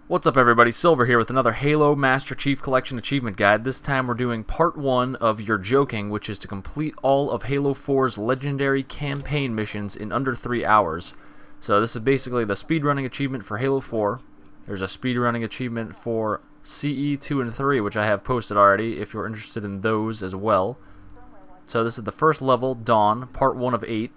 What's up everybody, Silver here with another Halo Master Chief Collection Achievement Guide. This time we're doing part 1 of You're Joking, which is to complete all of Halo 4's legendary campaign missions in under 3 hours. So this is basically the speedrunning achievement for Halo 4. There's a speedrunning achievement for CE 2 and 3, which I have posted already if you're interested in those as well. So this is the first level, Dawn, part 1 of 8.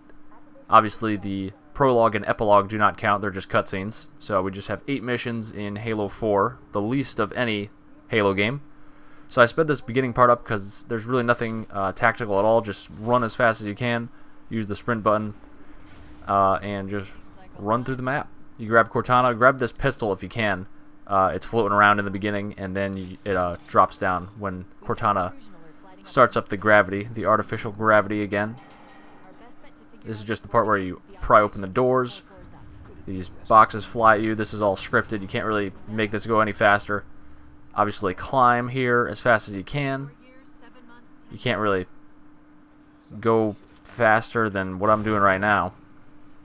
Obviously the prologue and epilogue do not count, they're just cutscenes. So we just have 8 missions in Halo 4, the least of any Halo game. So I sped this beginning part up because there's really nothing tactical at all. Just run as fast as you can, use the sprint button, and just run through the map. You grab Cortana, grab this pistol if you can. It's floating around in the beginning, and then it drops down when Cortana starts up the gravity, the artificial gravity again. This is just the part where you pry open the doors. These boxes fly at you. This is all scripted. You can't really make this go any faster. Obviously, climb here as fast as you can. You can't really go faster than what I'm doing right now.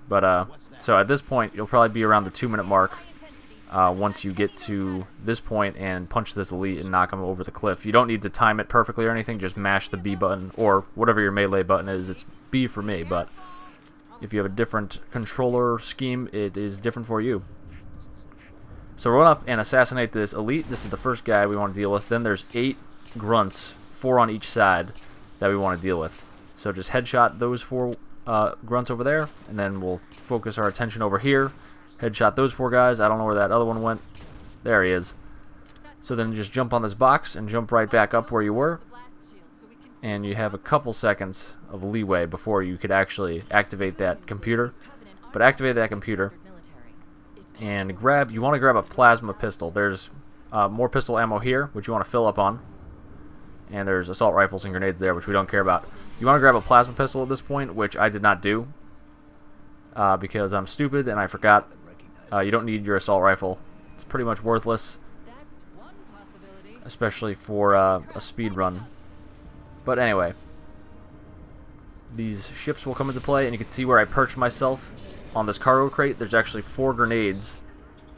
But, so at this point, you'll probably be around the 2-minute mark once you get to this point and punch this elite and knock him over the cliff. You don't need to time it perfectly or anything. Just mash the B button or whatever your melee button is. It's B for me, but if you have a different controller scheme, it is different for you. So run up and assassinate this elite. This is the first guy we want to deal with. Then there's 8 grunts, 4 on each side, that we want to deal with. So just headshot those 4 grunts over there, and then we'll focus our attention over here. Headshot those 4 guys. I don't know where that other one went. There he is. So then just jump on this box and jump right back up where you were. And you have a couple seconds of leeway before you could actually activate that computer. But activate that computer and you want to grab a plasma pistol. There's more pistol ammo here, which you want to fill up on. And there's assault rifles and grenades there, which we don't care about. You want to grab a plasma pistol at this point, which I did not do because I'm stupid and I forgot. You don't need your assault rifle. It's pretty much worthless, especially for a speed run. But anyway, these ships will come into play, and you can see where I perched myself on this cargo crate. There's actually 4 grenades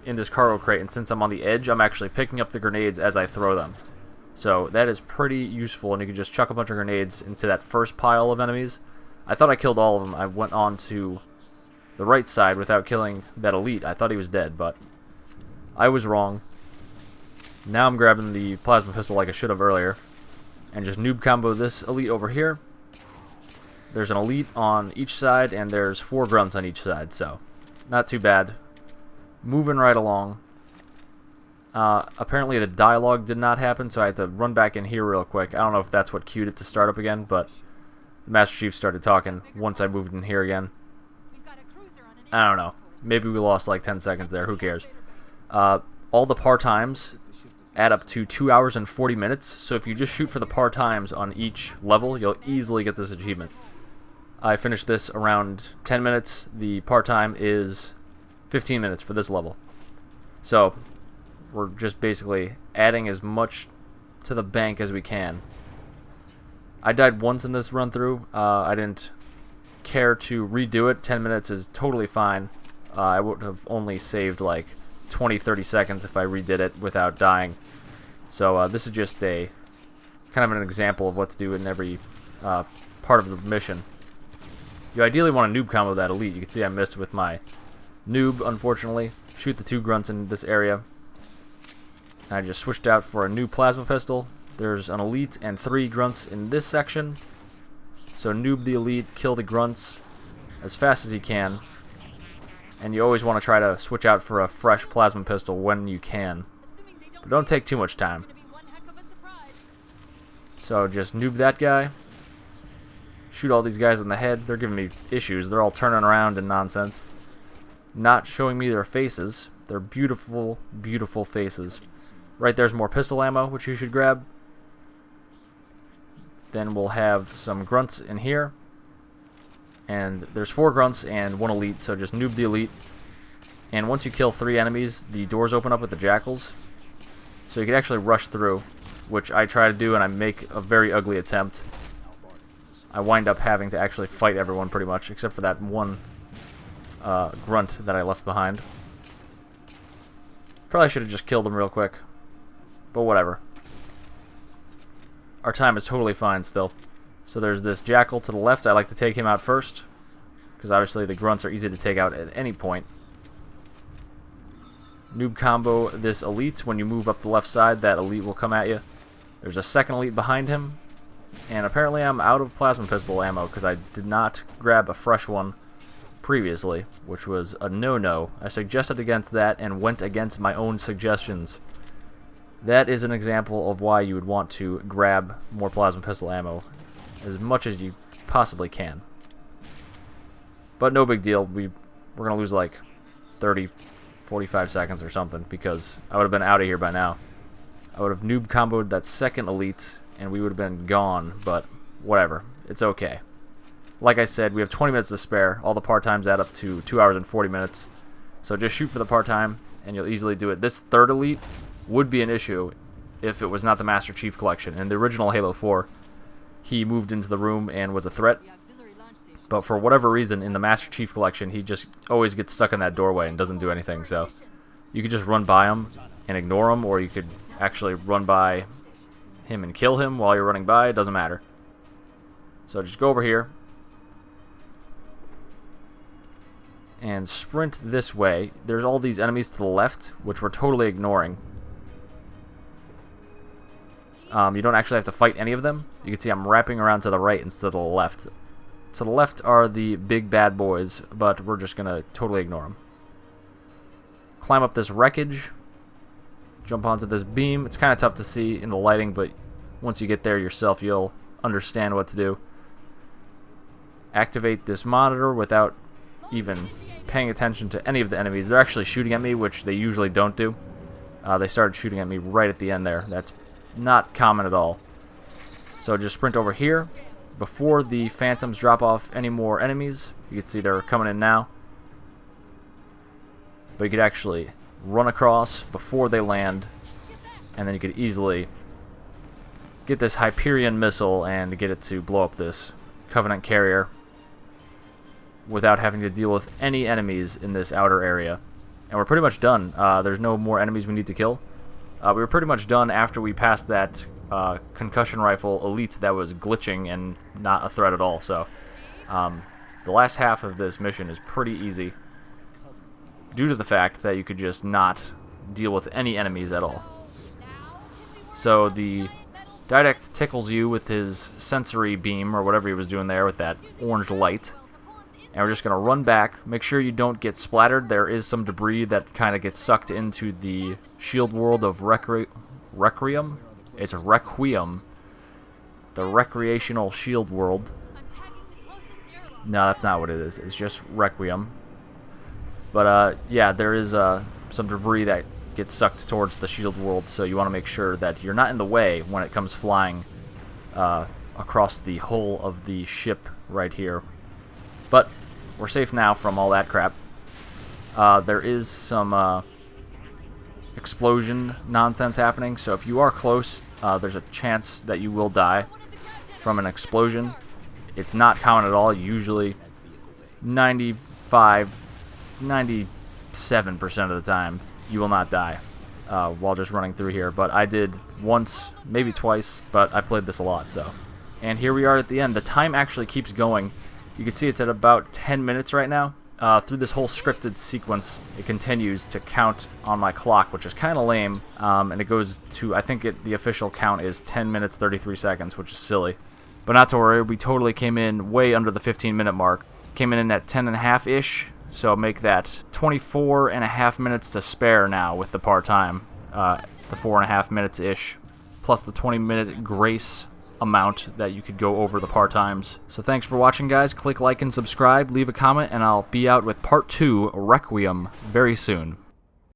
in this cargo crate, and since I'm on the edge, I'm actually picking up the grenades as I throw them. So that is pretty useful, and you can just chuck a bunch of grenades into that first pile of enemies. I thought I killed all of them. I went on to the right side without killing that elite. I thought he was dead, but I was wrong. Now I'm grabbing the plasma pistol like I should have earlier, and just noob combo this elite over here. There's an elite on each side, and there's 4 grunts on each side, so not too bad. Moving right along. Apparently the dialogue did not happen, so I had to run back in here real quick. I don't know if that's what cued it to start up again, but the Master Chief started talking once I moved in here again. I don't know. Maybe we lost like 10 seconds there. Who cares? All the par times add up to 2 hours and 40 minutes, so if you just shoot for the par times on each level, you'll easily get this achievement. I finished this around 10 minutes. The par time is 15 minutes for this level. So we're just basically adding as much to the bank as we can. I died once in this run through. I didn't care to redo it. 10 minutes is totally fine. I would have only saved like 20-30 seconds if I redid it without dying. So this is just a kind of an example of what to do in every part of the mission. You ideally want to noob combo that elite. You can see I missed with my noob, unfortunately. Shoot the 2 grunts in this area. And I just switched out for a new plasma pistol. There's an elite and 3 grunts in this section. So noob the elite, kill the grunts as fast as you can. And you always want to try to switch out for a fresh plasma pistol when you can. But don't take too much time. So just noob that guy. Shoot all these guys in the head. They're giving me issues. They're all turning around and nonsense. Not showing me their faces. They're beautiful, beautiful faces. Right there's more pistol ammo, which you should grab. Then we'll have some grunts in here. And there's 4 grunts and 1 elite, so just noob the elite. And once you kill 3 enemies, the doors open up with the jackals. So you can actually rush through, which I try to do, and I make a very ugly attempt. I wind up having to actually fight everyone pretty much, except for that one grunt that I left behind. Probably should have just killed him real quick. But whatever. Our time is totally fine still. So there's this Jackal to the left. I like to take him out first, because obviously the grunts are easy to take out at any point. Noob combo this elite. When you move up the left side, that elite will come at you. There's a second elite behind him. And apparently I'm out of plasma pistol ammo, because I did not grab a fresh one previously, which was a no-no. I suggested against that and went against my own suggestions. That is an example of why you would want to grab more plasma pistol ammo as much as you possibly can. But no big deal. We're going to lose like 30, 45 seconds or something, because I would have been out of here by now. I would have noob comboed that second elite and we would have been gone, but whatever. It's okay. Like I said, we have 20 minutes to spare. All the part-times add up to 2 hours and 40 minutes. So just shoot for the part-time, and you'll easily do it. This third elite would be an issue if it was not the Master Chief Collection. In the original Halo 4, he moved into the room and was a threat. But for whatever reason, in the Master Chief Collection, he just always gets stuck in that doorway and doesn't do anything. So you could just run by him and ignore him, or you could actually run by him and kill him while you're running by. It doesn't matter. So just go over here and sprint this way. There's all these enemies to the left, which we're totally ignoring. You don't actually have to fight any of them. You can see I'm wrapping around to the right instead of the left. To the left are the big bad boys, but we're just going to totally ignore them. Climb up this wreckage. Jump onto this beam. It's kind of tough to see in the lighting, but once you get there yourself, you'll understand what to do. Activate this monitor without even paying attention to any of the enemies. They're actually shooting at me, which they usually don't do. They started shooting at me right at the end there. That's not common at all. So just sprint over here. Before the phantoms drop off any more enemies, you can see they're coming in now. But you could actually run across before they land, and then you could easily get this Hyperion missile and get it to blow up this Covenant carrier without having to deal with any enemies in this outer area. And we're pretty much done. There's no more enemies we need to kill. We were pretty much done after we passed that concussion rifle elite that was glitching and not a threat at all. So the last half of this mission is pretty easy due to the fact that you could just not deal with any enemies at all. So the Didact tickles you with his sensory beam or whatever he was doing there with that orange light. And we're just going to run back. Make sure you don't get splattered. There is some debris that kind of gets sucked into the shield world of Requiem. It's Requiem. The recreational shield world. No, that's not what it is. It's just Requiem. But yeah, there is some debris that gets sucked towards the shield world, so you want to make sure that you're not in the way when it comes flying across the hull of the ship right here. But we're safe now from all that crap. There is some explosion nonsense happening, so if you are close, there's a chance that you will die from an explosion. It's not common at all. Usually 95, 97% of the time you will not die while just running through here. But I did once, maybe twice, but I've played this a lot. So, and here we are at the end. The time actually keeps going. You can see it's at about 10 minutes right now. Through this whole scripted sequence, it continues to count on my clock, which is kind of lame. And it goes to, I think the official count is 10 minutes 33 seconds, which is silly. But not to worry, we totally came in way under the 15-minute mark. Came in at 10.5-ish, so make that 24.5 minutes to spare now with the part-time. The 4.5 minutes-ish, plus the 20-minute grace amount that you could go over the part-times. So thanks for watching, guys. Click like and subscribe, leave a comment, and I'll be out with part 2, Requiem, very soon.